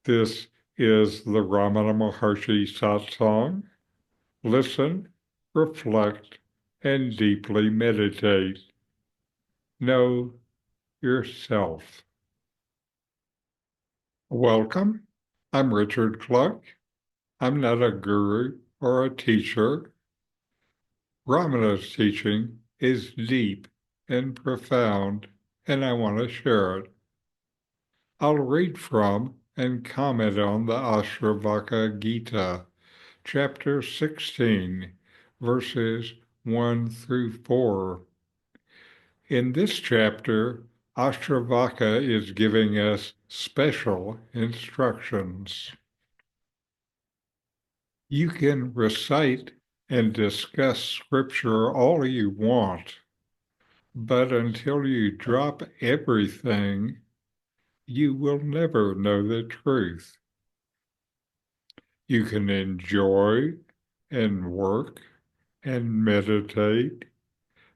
This is the Ramana Maharshi satsang. Listen, reflect, and deeply meditate. Know yourself. Welcome. I'm Richard Clarke. I'm not a guru or a teacher. Ramana's teaching is deep and profound, and I want to share it. I'll read from and comment on the Ashtavakra Gita, chapter 16, verses 1 through 4. In this chapter, Ashtavakra is giving us special instructions. You can recite and discuss scripture all you want, but until you drop everything, you will never know the truth. You can enjoy and work and meditate,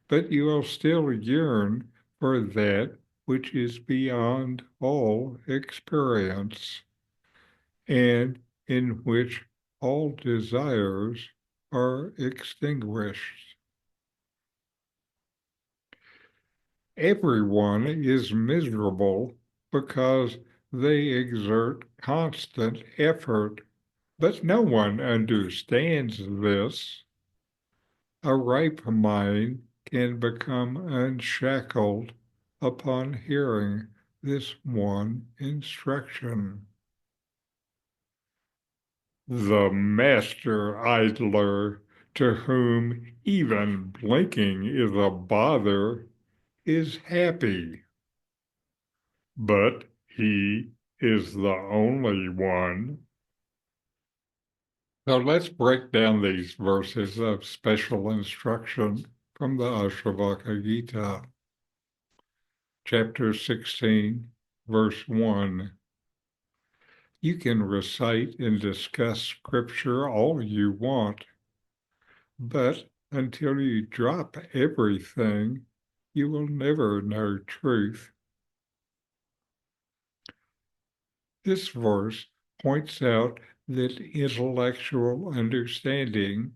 but you will still yearn for that which is beyond all experience, and in which all desires are extinguished. Everyone is miserable because they exert constant effort, but no one understands this. A ripe mind can become unshackled upon hearing this one instruction. The master idler, to whom even blinking is a bother, is happy, but he is the only one. So let's break down these verses of special instruction from the Ashtavakra Gita, chapter 16, verse 1. You can recite and discuss scripture all you want, but until you drop everything, you will never know truth. This verse points out that intellectual understanding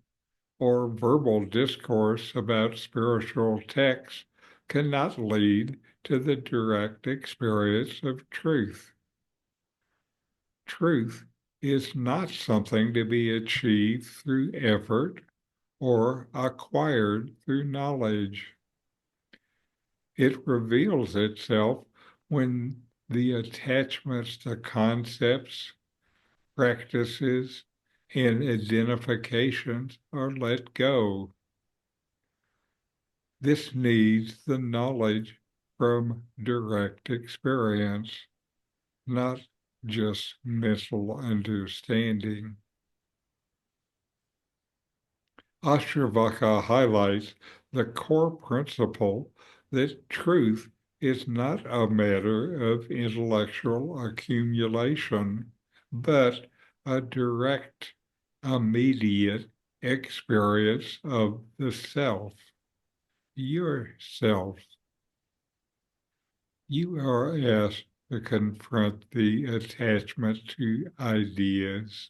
or verbal discourse about spiritual texts cannot lead to the direct experience of truth. Truth is not something to be achieved through effort or acquired through knowledge. It reveals itself when the attachments to concepts, practices, and identifications are let go. This needs the knowledge from direct experience, not just mental understanding. Ashtavakra highlights the core principle that truth is not a matter of intellectual accumulation, but a direct, immediate experience of the self, yourself. You are asked to confront the attachment to ideas,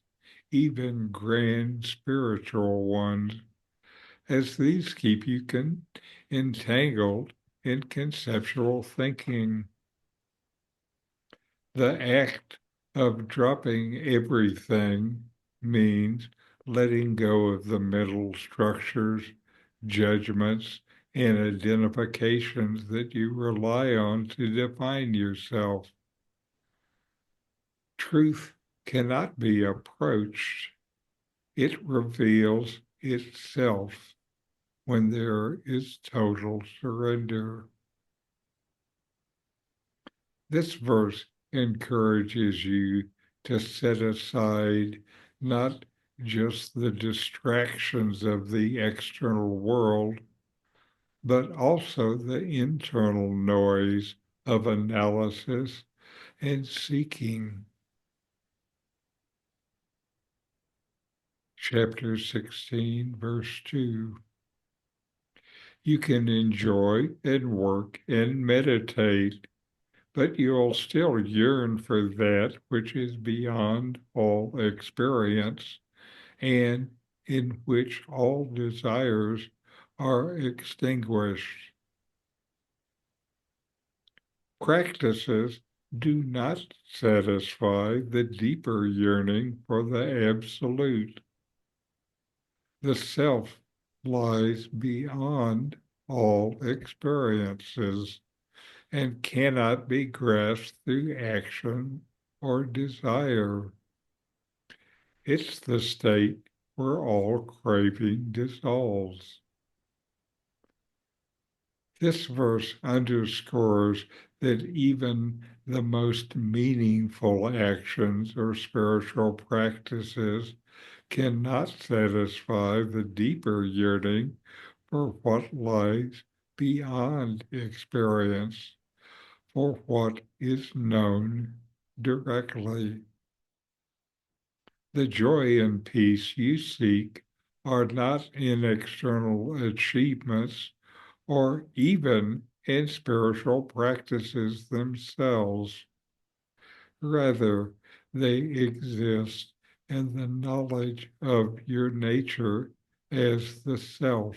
even grand spiritual ones, as these keep you entangled in conceptual thinking. The act of dropping everything means letting go of the mental structures, judgments, and identifications that you rely on to define yourself. Truth cannot be approached. It reveals itself when there is total surrender. This verse encourages you to set aside not just the distractions of the external world, but also the internal noise of analysis and seeking. Chapter 16, verse 2. You can enjoy and work and meditate, but you'll still yearn for that which is beyond all experience and in which all desires are extinguished. Practices do not satisfy the deeper yearning for the absolute. The self lies beyond all experiences and cannot be grasped through action or desire. It's the state where all craving dissolves. This verse underscores that even the most meaningful actions or spiritual practices cannot satisfy the deeper yearning for what lies beyond experience, for what is known directly. The joy and peace you seek are not in external achievements or even in spiritual practices themselves. Rather, they exist in the knowledge of your nature as the self,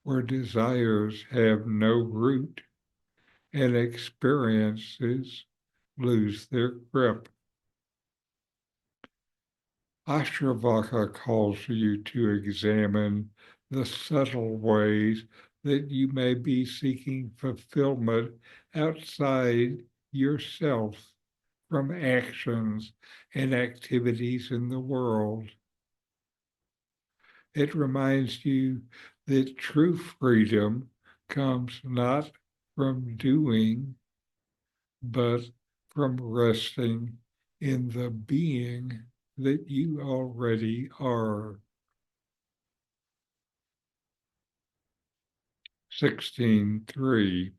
where desires have no root and experiences lose their grip. Ashtavakra calls you to examine the subtle ways that you may be seeking fulfillment outside yourself from actions and activities in the world. It reminds you that true freedom comes not from doing, but from resting in the being that you already are. 16:3.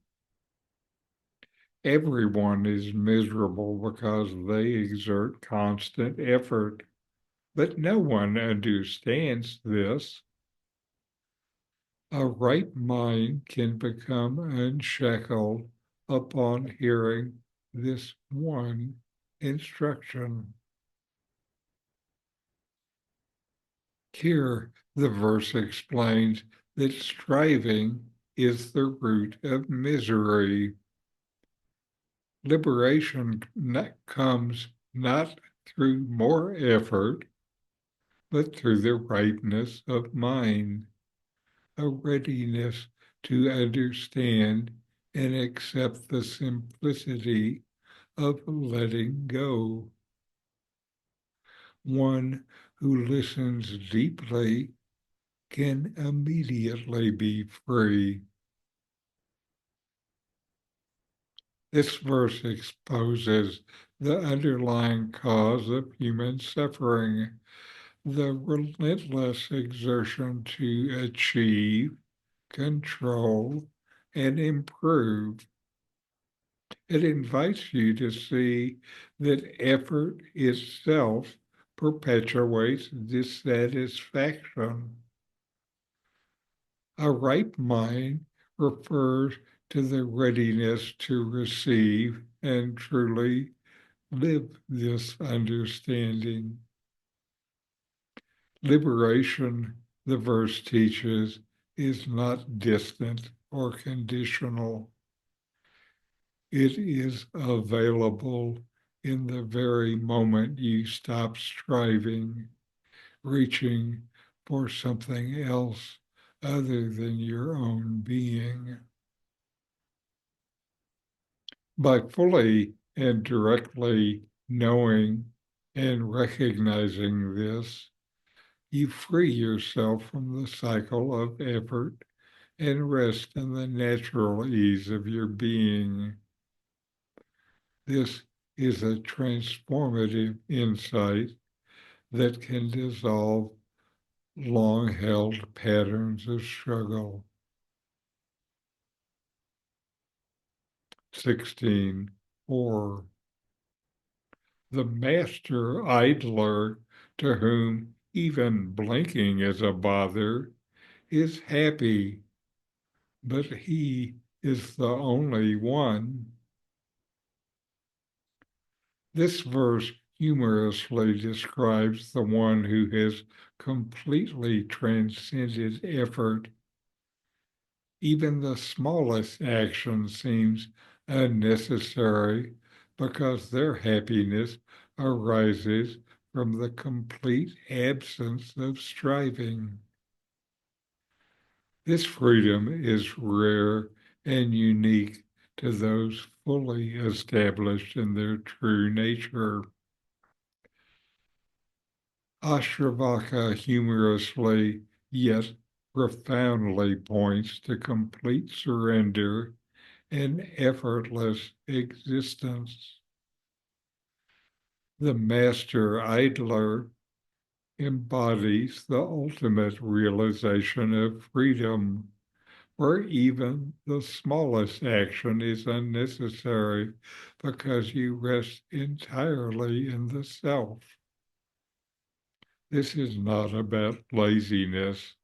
Everyone is miserable because they exert constant effort, but no one understands this. A right mind can become unshackled upon hearing this one instruction. Here, the verse explains that striving is the root of misery. Liberation comes not through more effort, but through the rightness of mind, a readiness to understand and accept the simplicity of letting go. One who listens deeply can immediately be free. This verse exposes the underlying cause of human suffering, the relentless exertion to achieve, control, and improve. It invites you to see that effort itself perpetuates dissatisfaction. A ripe mind refers to the readiness to receive and truly live this understanding. Liberation, the verse teaches, is not distant or conditional. It is available in the very moment you stop striving, reaching for something else other than your own being. By fully and directly knowing and recognizing this, you free yourself from the cycle of effort and rest in the natural ease of your being. This is a transformative insight that can dissolve long-held patterns of struggle. 16:4. The master idler, to whom even blinking is a bother, is happy, but he is the only one. This verse humorously describes the one who has completely transcended effort. Even the smallest action seems unnecessary because their happiness arises from the complete absence of striving. This freedom is rare and unique to those fully established in their true nature. Ashtavakra humorously yet profoundly points to complete surrender and effortless existence. The master idler embodies the ultimate realization of freedom, where even the smallest action is unnecessary because you rest entirely in the self. This is not about laziness,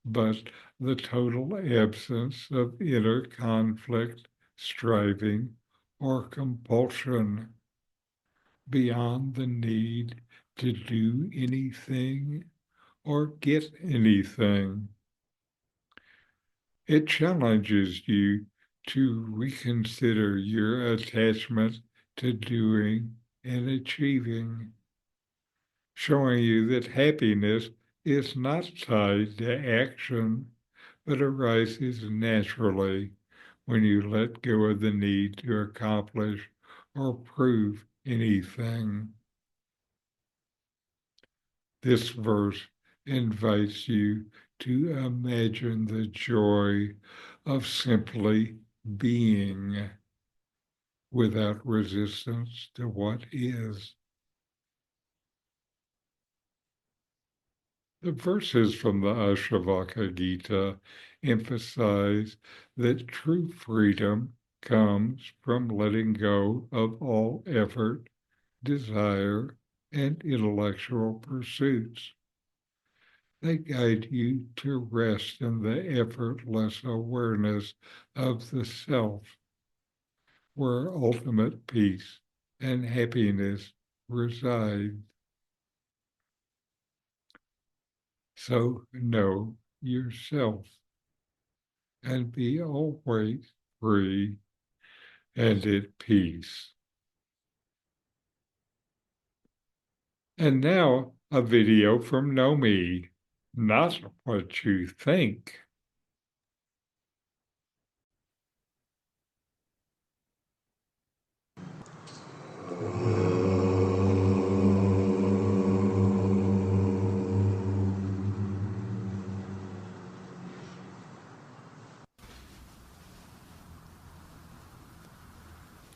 but the total absence of inner conflict, striving, or compulsion beyond the need to do anything or get anything. It challenges you to reconsider your attachment to doing and achieving, showing you that happiness is not tied to action, but arises naturally when you let go of the need to accomplish or prove anything. This verse invites you to imagine the joy of simply being without resistance to what is. The verses from the Ashtavakra Gita emphasize that true freedom comes from letting go of all effort, desire, and intellectual pursuits. They guide you to rest in the effortless awareness of the self, where ultimate peace and happiness reside. So know yourself and be always free and at peace. And now a video from Nome, not what you think.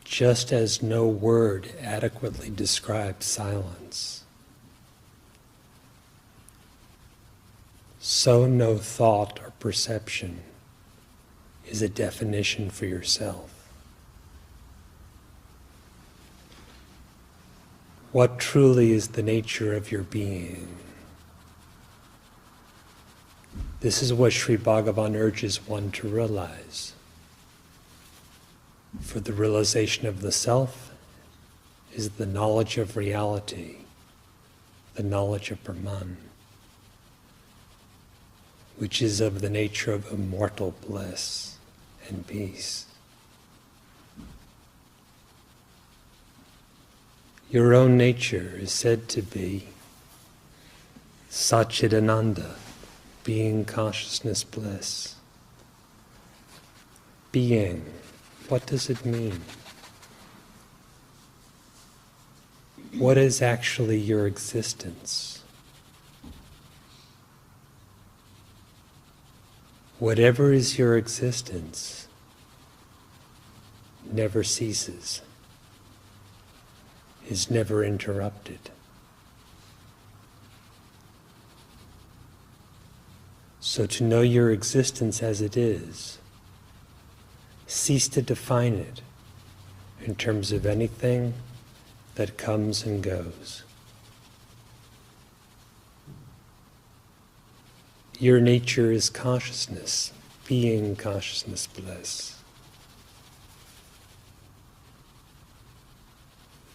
Just as no word adequately describes silence, so no thought or perception is a definition for yourself. What truly is the nature of your being? This is what Sri Bhagavan urges one to realize. For the realization of the self is the knowledge of reality, the knowledge of Brahman, which is of the nature of immortal bliss and peace. Your own nature is said to be Satchidananda, being consciousness bliss. Being, what does it mean? What is actually your existence? Whatever is your existence never ceases, is never interrupted. So to know your existence as it is, cease to define it in terms of anything that comes and goes. Your nature is consciousness, being consciousness bliss.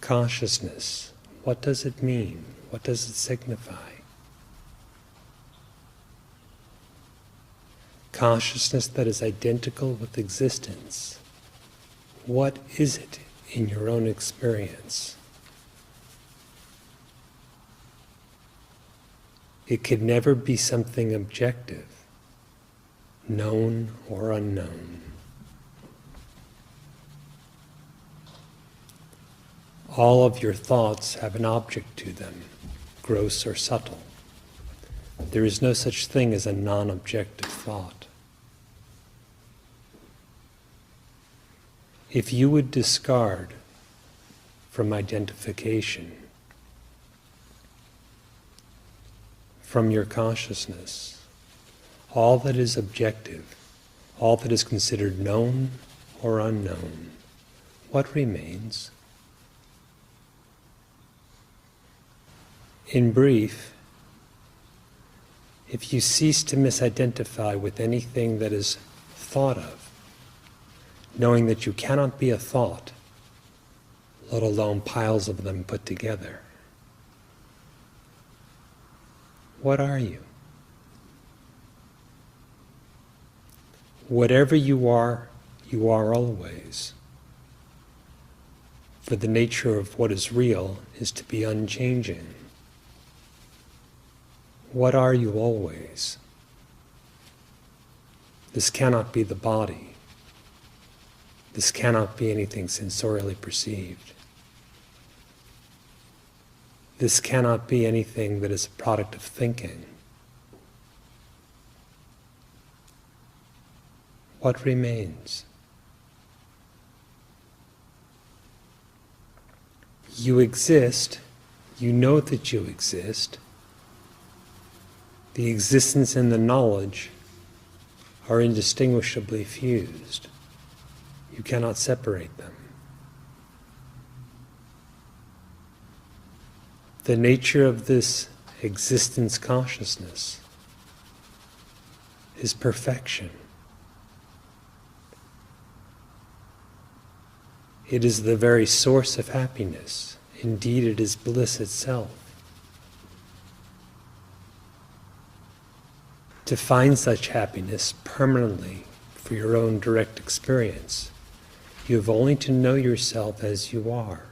Consciousness, what does it mean? What does it signify? Consciousness that is identical with existence. What is it in your own experience? It could never be something objective, known or unknown. All of your thoughts have an object to them, gross or subtle. There is no such thing as a non-objective thought. If you would discard from identification, from your consciousness, all that is objective, all that is considered known or unknown, what remains? In brief, if you cease to misidentify with anything that is thought of, knowing that you cannot be a thought, let alone piles of them put together, what are you? Whatever you are always. For the nature of what is real is to be unchanging. What are you always? This cannot be the body. This cannot be anything sensorially perceived. This cannot be anything that is a product of thinking. What remains? You exist, you know that you exist. The existence and the knowledge are indistinguishably fused. You cannot separate them. The nature of this existence consciousness is perfection. It is the very source of happiness. Indeed, it is bliss itself. To find such happiness permanently for your own direct experience, you have only to know yourself as you are.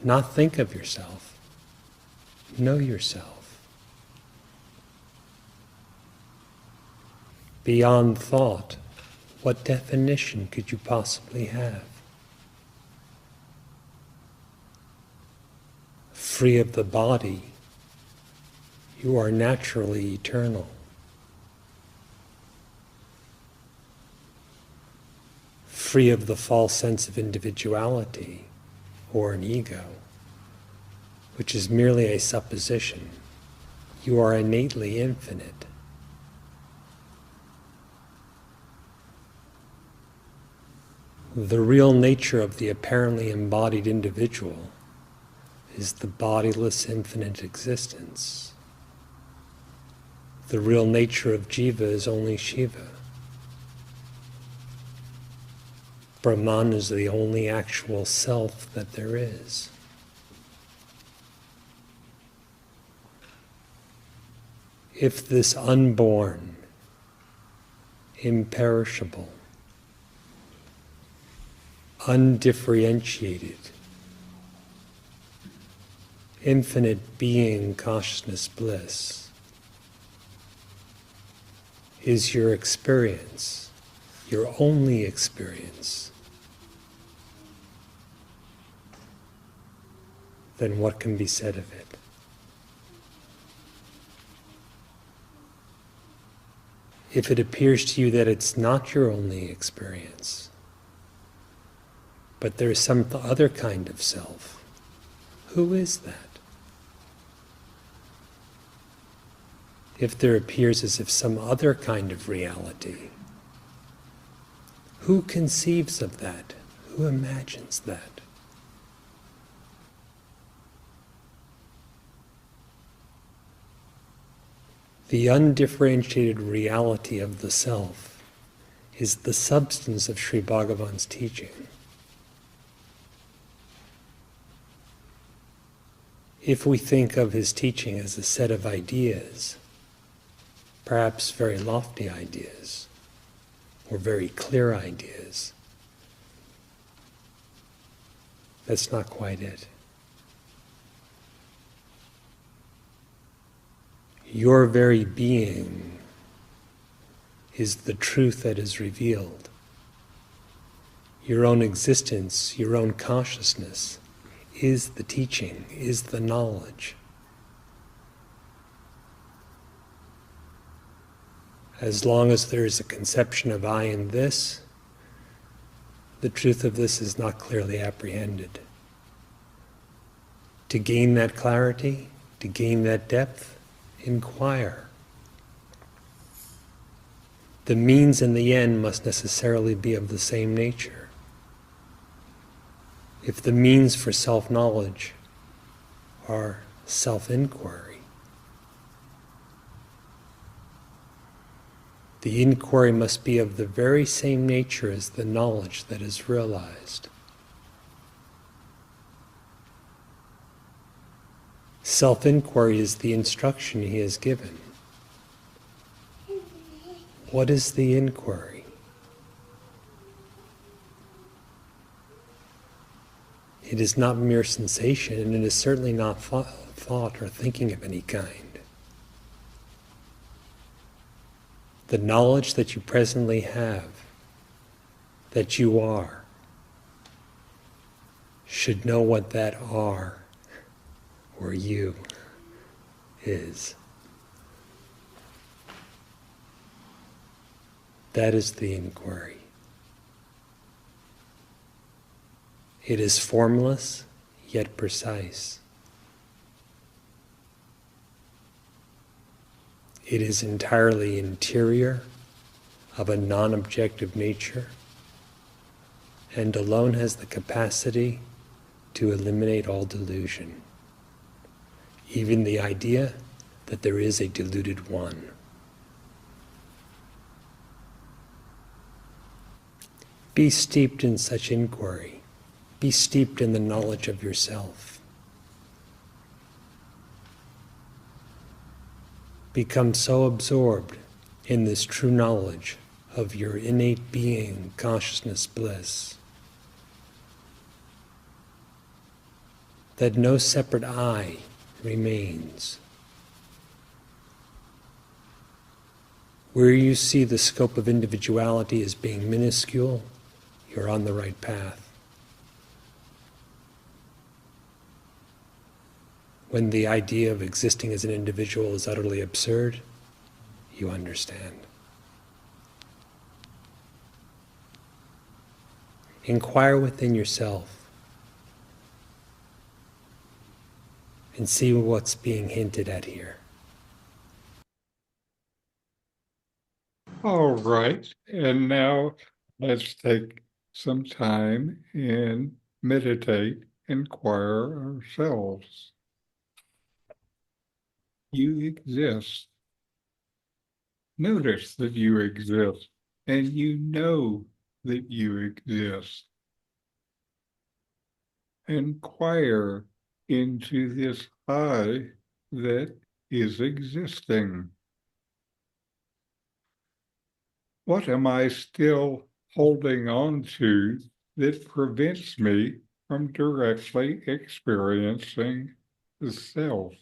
Not think of yourself. Know yourself. Beyond thought, what definition could you possibly have? Free of the body, you are naturally eternal. Free of the false sense of individuality or an ego, which is merely a supposition, you are innately infinite. The real nature of the apparently embodied individual is the bodiless infinite existence. The real nature of Jiva is only Shiva. Brahman is the only actual self that there is. If this unborn, imperishable, undifferentiated, infinite being, consciousness, bliss is your experience, your only experience, then what can be said of it? If it appears to you that it's not your only experience, but there's some other kind of self, who is that? If there appears as if some other kind of reality, who conceives of that? Who imagines that? The undifferentiated reality of the self is the substance of Sri Bhagavan's teaching. If we think of his teaching as a set of ideas, perhaps very lofty ideas, or very clear ideas, that's not quite it. Your very being is the truth that is revealed. Your own existence, your own consciousness is the teaching, is the knowledge. As long as there is a conception of I in this, the truth of this is not clearly apprehended. To gain that clarity, to gain that depth, inquire. The means and the end must necessarily be of the same nature. If the means for self-knowledge are self-inquiry, the inquiry must be of the very same nature as the knowledge that is realized. Self-inquiry is the instruction he has given. What is the inquiry? It is not mere sensation, and it is certainly not thought or thinking of any kind. The knowledge that you presently have, that you are, should know what that are, or you, is. That is the inquiry. It is formless, yet precise. It is entirely interior, of a non-objective nature, and alone has the capacity to eliminate all delusion, even the idea that there is a deluded one. Be steeped in such inquiry. Be steeped in the knowledge of yourself. Become so absorbed in this true knowledge of your innate being, consciousness, bliss, that no separate I remains. Where you see the scope of individuality as being minuscule, you're on the right path. When the idea of existing as an individual is utterly absurd, you understand. Inquire within yourself and see what's being hinted at here. All right. And now let's take some time and meditate, inquire ourselves. You exist. Notice that you exist, and you know that you exist. Inquire into this I that is existing. What am I still holding on to that prevents me from directly experiencing the self?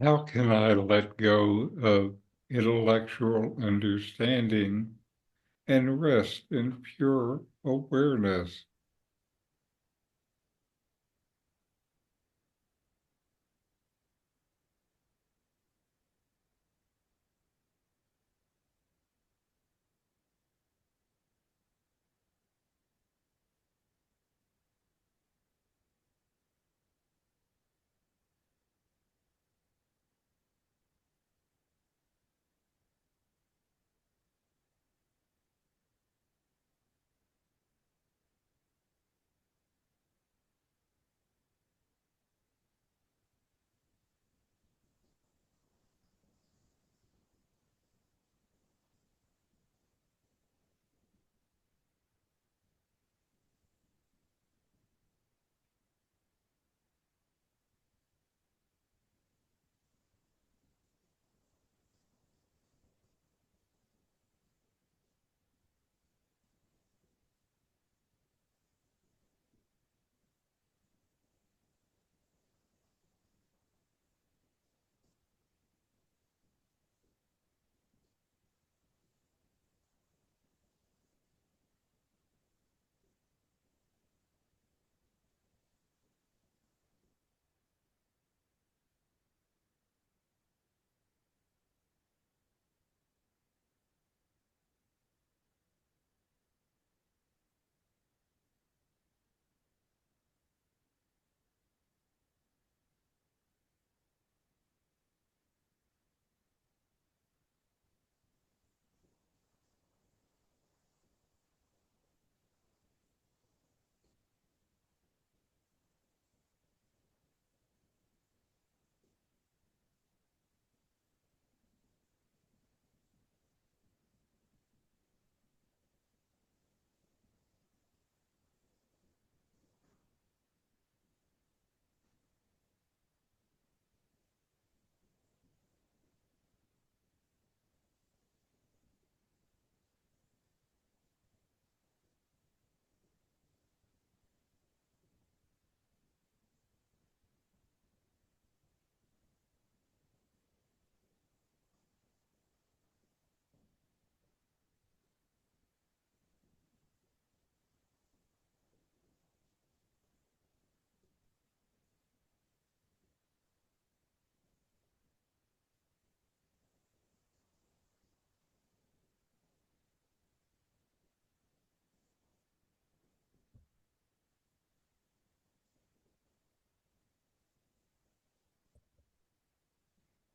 How can I let go of intellectual understanding and rest in pure awareness?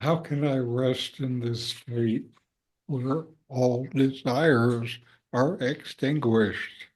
How can I rest in this state where all desires are extinguished?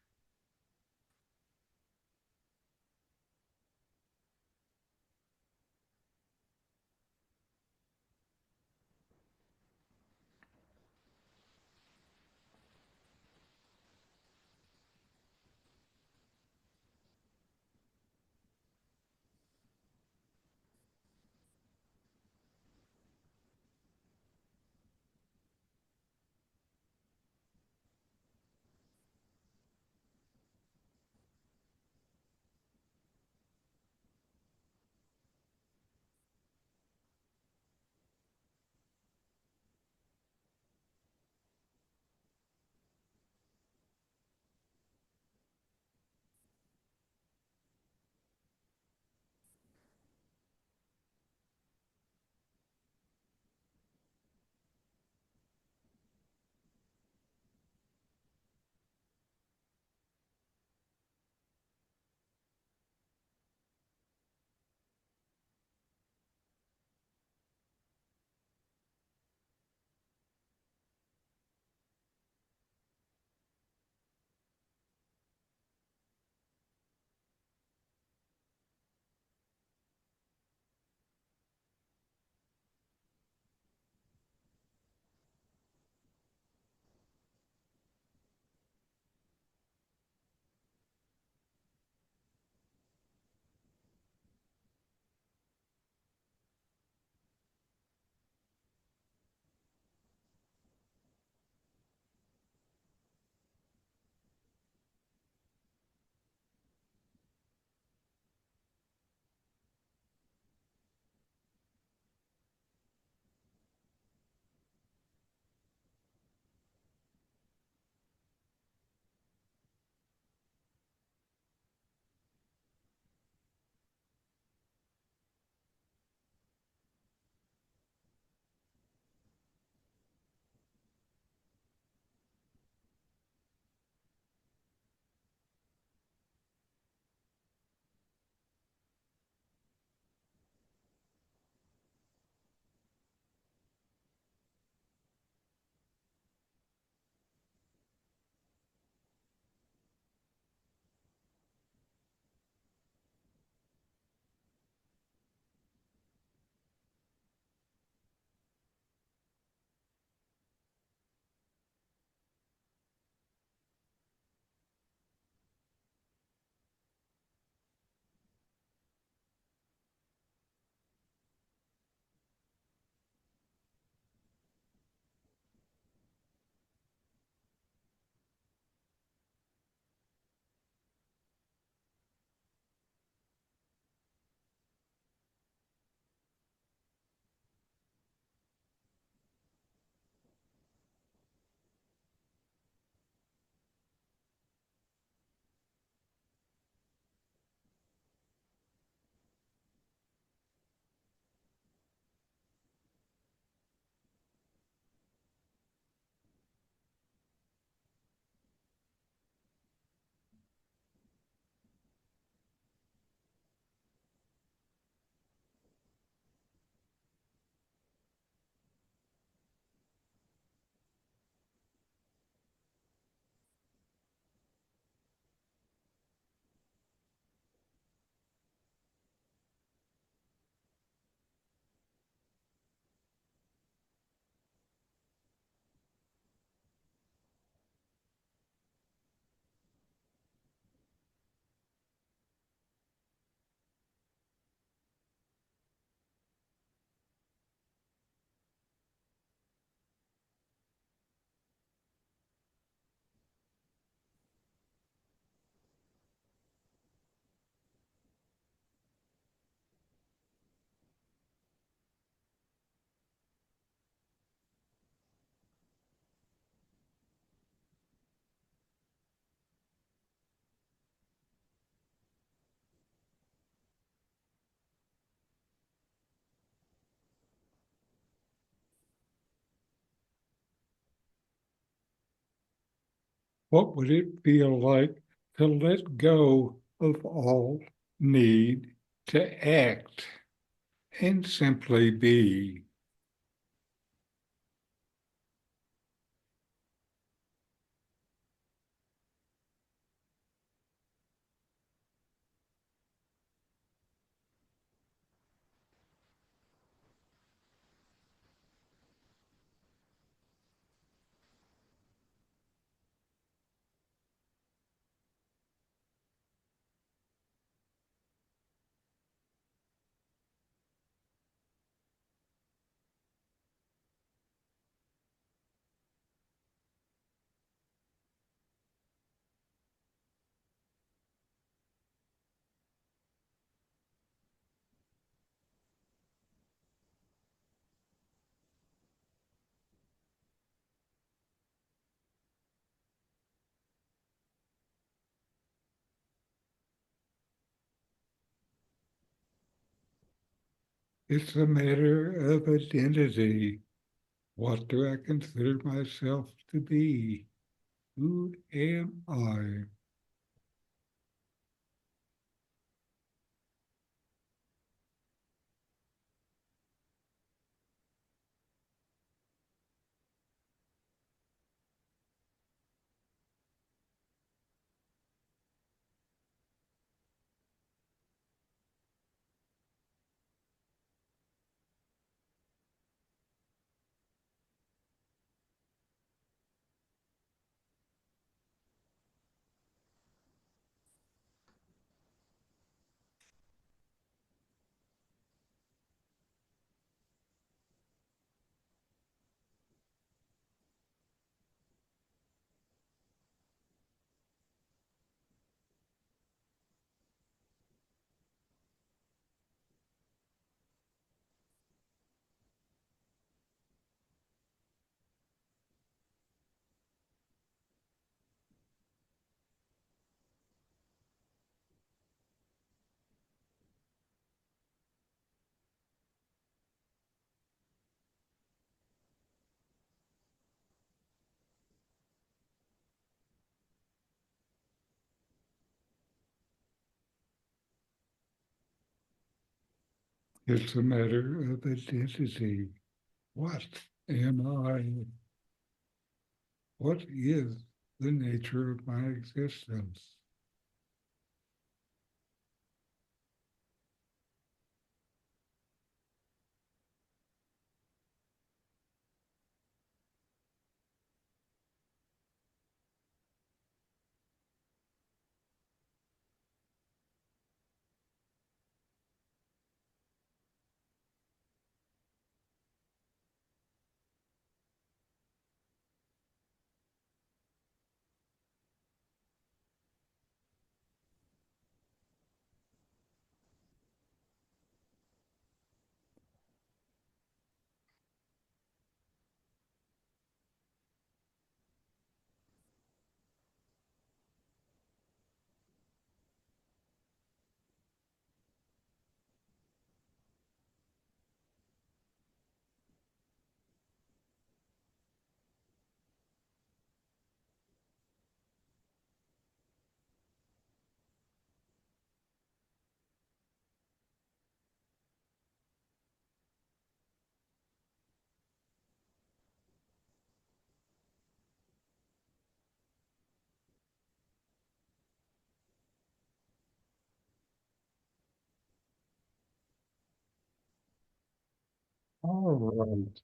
What would it feel like to let go of all need to act and simply be? It's a matter of identity. What do I consider myself to be? Who am I? It's a matter of identity. What am I? What is the nature of my existence? All right.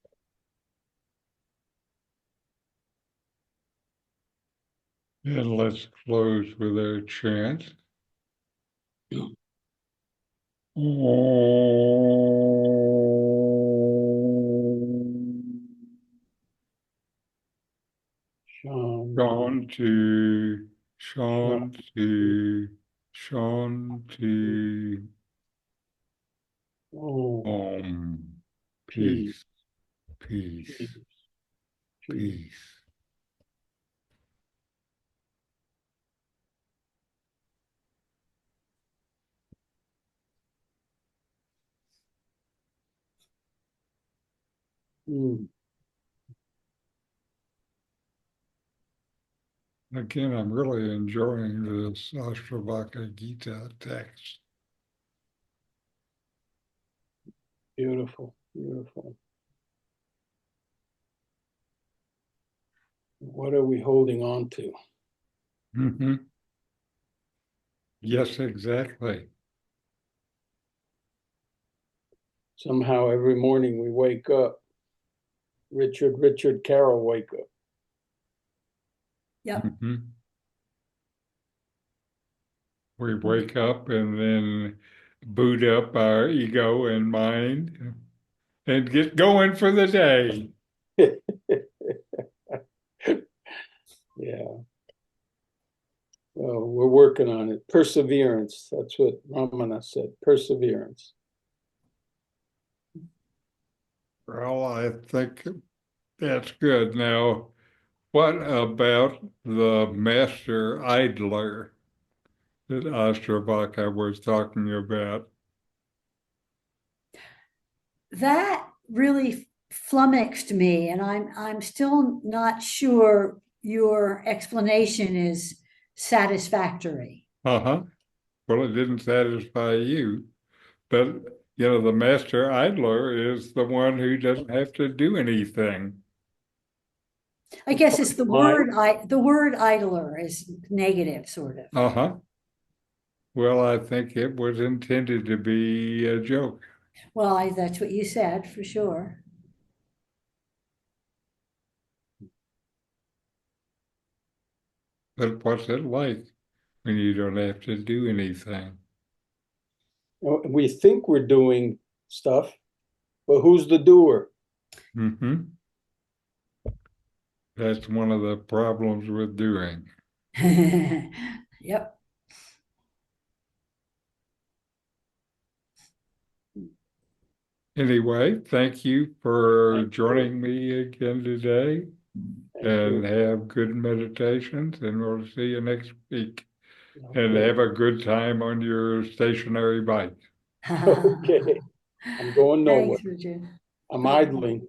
And let's close with our chant. Shanti, Shanti, Shanti, Om. Peace, peace, peace. Again, I'm really enjoying this Ashtavakra Gita text. Beautiful, beautiful. What are we holding on to? Mm-hmm. Yes, exactly. Somehow every morning we wake up, Richard Carroll wake up. Yep. Mm-hmm. We wake up and then boot up our ego and mind and get going for the day. Yeah. Well, we're working on it. Perseverance. That's what Ramana said. Perseverance. Well, I think that's good. Now, what about the master idler that Ashtavakra was talking about? That really flummoxed me, and I'm still not sure your explanation is satisfactory. Uh-huh. Well, it didn't satisfy you, but the master idler is the one who doesn't have to do anything. I guess it's the Mind. word idler is negative, sort of. Uh-huh. Well, I think it was intended to be a joke. Well, that's what you said for sure. But what's it like when you don't have to do anything? We think we're doing stuff, but who's the doer? Mm-hmm. That's one of the problems with doing. Yep. Anyway, thank you for Thank you. joining me again today, Thank and you. have good meditations, and we'll see you next week. And Okay. have a good time on your stationary bike. Okay. I'm going nowhere. Thanks, Richard. I'm idling.